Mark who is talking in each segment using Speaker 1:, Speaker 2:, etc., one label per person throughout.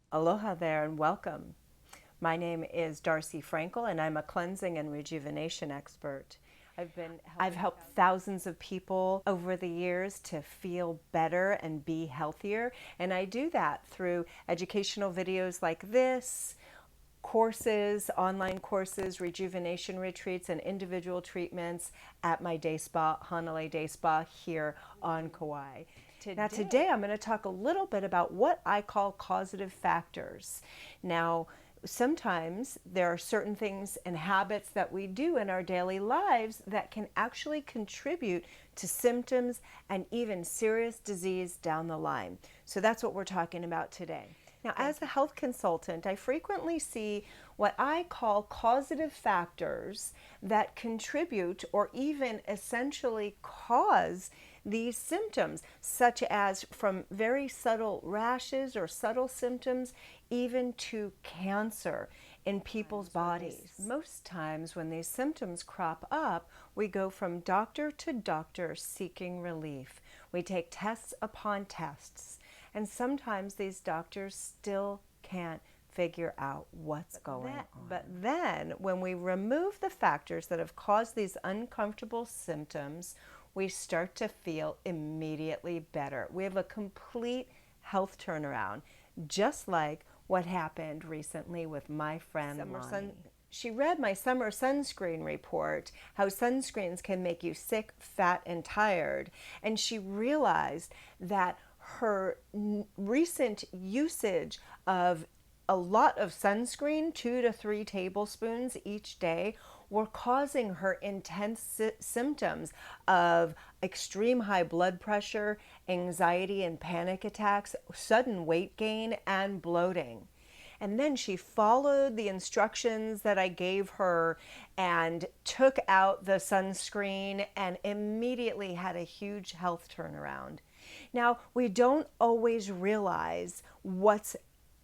Speaker 1: Aloha there and welcome. My name is Darci Frankel and I'm a cleansing and rejuvenation expert. I've helped thousands of people over the years to feel better and be healthier, and I do that through educational videos like this, courses, online courses, rejuvenation retreats, and individual treatments at my day spa, Hanalei Day Spa, here on Kauai. Now, today I'm going to talk a little bit about what I call causative factors. Now, sometimes there are certain things and habits that we do in our daily lives that can actually contribute to symptoms and even serious disease down the line. So that's what we're talking about today. Now, as a health consultant, I frequently see what I call causative factors that contribute or even essentially cause these symptoms, such as from very subtle rashes or subtle symptoms, even to cancer in people's bodies. Most times when these symptoms crop up, we go from doctor to doctor seeking relief. We take tests upon tests. And sometimes these doctors still can't figure out what's going on. But then, when we remove the factors that have caused these uncomfortable symptoms, we start to feel immediately better. We have a complete health turnaround, just like what happened recently with my friend Lonnie. She read my summer sunscreen report, how sunscreens can make you sick, fat, and tired. And she realized that her recent usage of a lot of sunscreen, 2 to 3 tablespoons each day, were causing her intense symptoms of extreme high blood pressure, anxiety and panic attacks, sudden weight gain, and bloating. And then she followed the instructions that I gave her and took out the sunscreen and immediately had a huge health turnaround. Now, we don't always realize what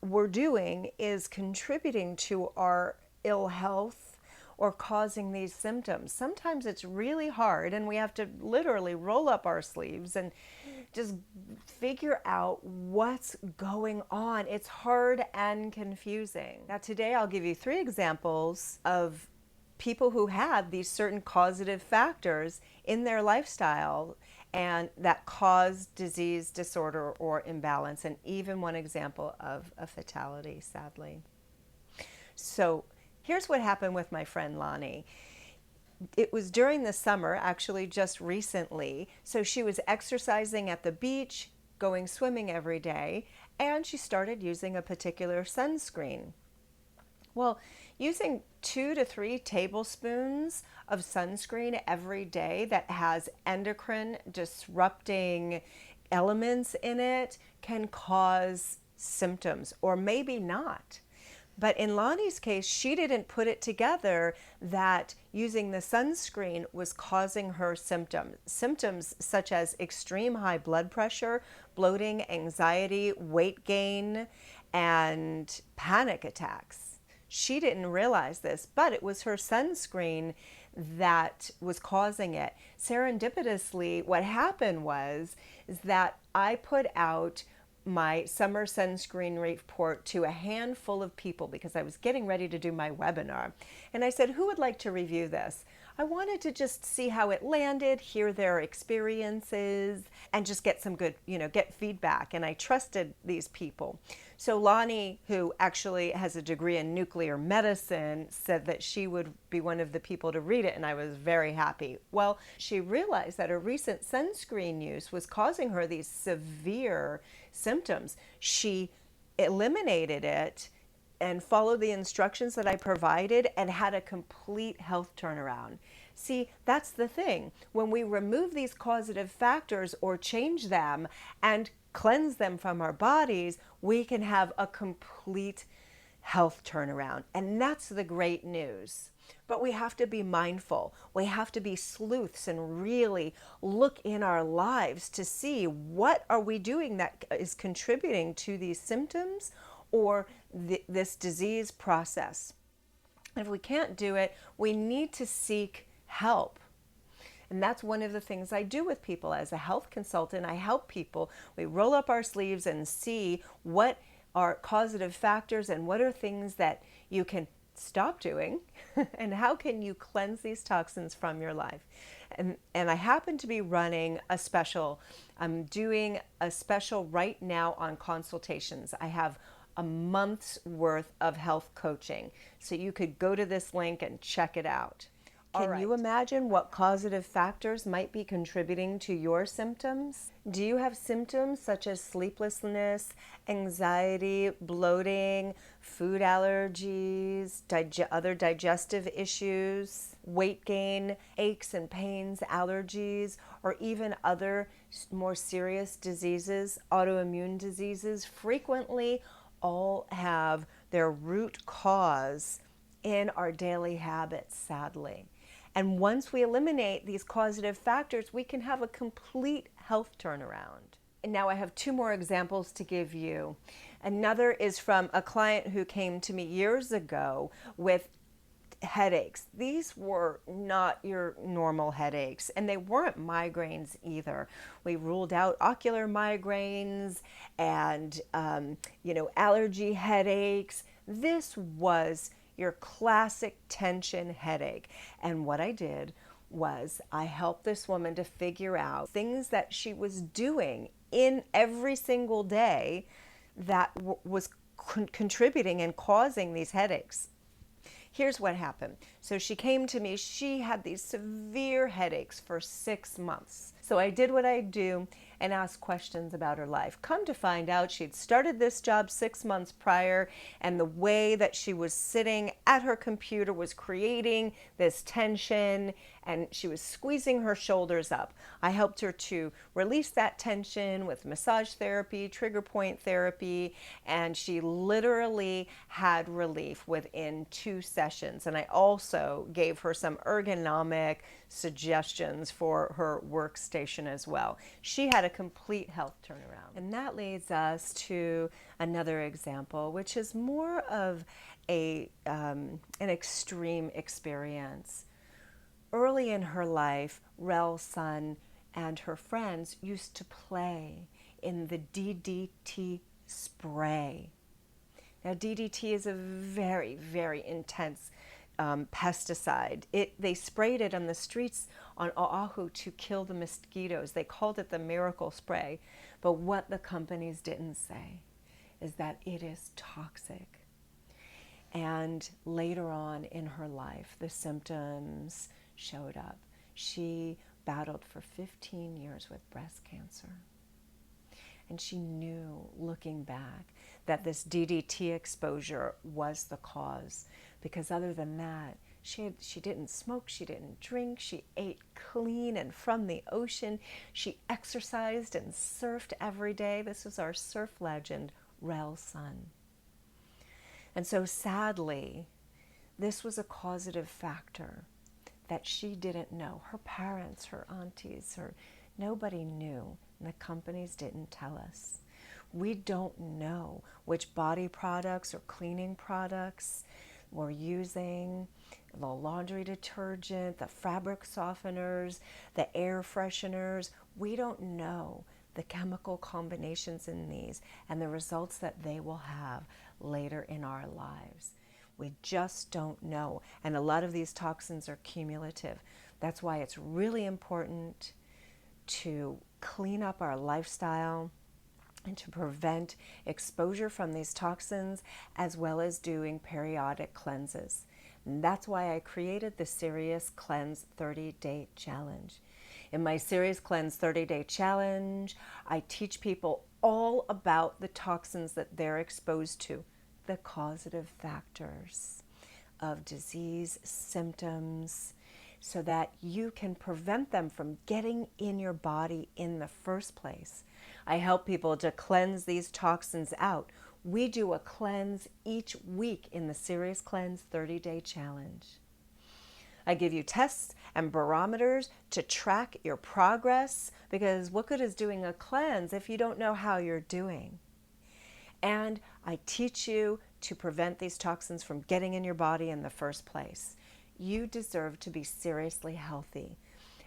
Speaker 1: we're doing is contributing to our ill health or causing these symptoms. Sometimes it's really hard and we have to literally roll up our sleeves and just figure out what's going on. It's hard and confusing. Now, today I'll give you 3 examples of people who had these certain causative factors in their lifestyle and that cause disease, disorder, or imbalance, and even one example of a fatality, sadly. So here's what happened with my friend Lonnie. It was during the summer, actually just recently, so she was exercising at the beach, going swimming every day, and she started using a particular sunscreen. Well, using 2 to 3 tablespoons of sunscreen every day that has endocrine disrupting elements in it can cause symptoms, or maybe not. But in Lonnie's case, she didn't put it together that using the sunscreen was causing her symptoms. Symptoms such as extreme high blood pressure, bloating, anxiety, weight gain, and panic attacks. She didn't realize this, but it was her sunscreen that was causing it. Serendipitously, what happened is that I put out my summer sunscreen report to a handful of people because I was getting ready to do my webinar. And I said, who would like to review this? I wanted to just see how it landed, hear their experiences, and just get some good, get feedback. And I trusted these people. So Lonnie, who actually has a degree in nuclear medicine, said that she would be one of the people to read it, and I was very happy. Well, she realized that her recent sunscreen use was causing her these severe symptoms. She eliminated it and followed the instructions that I provided and had a complete health turnaround. See, that's the thing. When we remove these causative factors or change them and cleanse them from our bodies, we can have a complete health turnaround. And that's the great news. But we have to be mindful. We have to be sleuths and really look in our lives to see what are we doing that is contributing to these symptoms or this disease process. If we can't do it, we need to seek help. And that's one of the things I do with people as a health consultant. I help people. We roll up our sleeves and see what are causative factors and what are things that you can stop doing and how can you cleanse these toxins from your life. And I happen to be running a special. I'm doing a special right now on consultations. I have a month's worth of health coaching. So you could go to this link and check it out. Can you imagine what causative factors might be contributing to your symptoms? Do you have symptoms such as sleeplessness, anxiety, bloating, food allergies, other digestive issues, weight gain, aches and pains, allergies, or even other more serious diseases, autoimmune diseases? Frequently, all have their root cause in our daily habits, sadly. And once we eliminate these causative factors, we can have a complete health turnaround. And now I have two more examples to give you. Another is from a client who came to me years ago with headaches. These were not your normal headaches, and they weren't migraines either. We ruled out ocular migraines and allergy headaches. This was your classic tension headache. And what I did was I helped this woman to figure out things that she was doing in every single day that was contributing and causing these headaches. Here's what happened. So she came to me, she had these severe headaches for 6 months. So I did what I do and asked questions about her life. Come to find out, she'd started this job 6 months prior, and the way that she was sitting at her computer was creating this tension, and she was squeezing her shoulders up. I helped her to release that tension with massage therapy, trigger point therapy, and she literally had relief within 2 sessions. And I also gave her some ergonomic suggestions for her workstation as well. She had a complete health turnaround. And that leads us to another example, which is more of an extreme experience. Early in her life, Rel's son and her friends used to play in the DDT spray. Now, DDT is a very, very intense pesticide. They sprayed it on the streets on Oahu to kill the mosquitoes. They called it the miracle spray. But what the companies didn't say is that it is toxic. And later on in her life, the symptoms showed up. She battled for 15 years with breast cancer. And she knew, looking back, that this DDT exposure was the cause. Because other than that, she didn't smoke, she didn't drink, she ate clean and from the ocean. She exercised and surfed every day. This is our surf legend, Rel's son. And so sadly, this was a causative factor that she didn't know. Her parents, her aunties, nobody knew, and the companies didn't tell us. We don't know which body products or cleaning products we're using, the laundry detergent, the fabric softeners, the air fresheners. We don't know the chemical combinations in these and the results that they will have later in our lives. We just don't know. And a lot of these toxins are cumulative. That's why it's really important to clean up our lifestyle and to prevent exposure from these toxins, as well as doing periodic cleanses. And that's why I created the Serious Cleanse 30-Day Challenge. In my Serious Cleanse 30-Day Challenge, I teach people all about the toxins that they're exposed to, the causative factors of disease, symptoms, so that you can prevent them from getting in your body in the first place. I help people to cleanse these toxins out. We do a cleanse each week in the Serious Cleanse 30-Day Challenge. I give you tests and barometers to track your progress, because what good is doing a cleanse if you don't know how you're doing? And I teach you to prevent these toxins from getting in your body in the first place. You deserve to be seriously healthy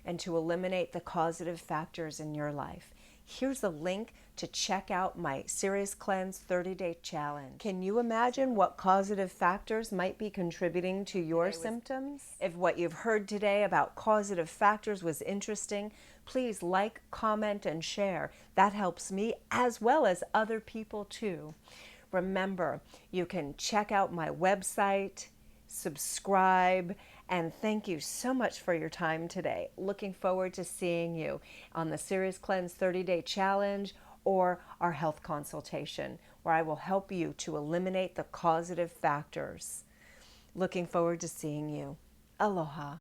Speaker 1: and to eliminate the causative factors in your life. here's a link to check out my Serious Cleanse 30-day challenge. Can you imagine what causative factors might be contributing to your symptoms? If what you've heard today about causative factors was interesting, please like, comment, and share. That helps me as well as other people too. Remember, you can check out my website, subscribe, and thank you so much for your time today. Looking forward to seeing you on the Serious Cleanse 30-day challenge or our health consultation, where I will help you to eliminate the causative factors. Looking forward to seeing you. Aloha.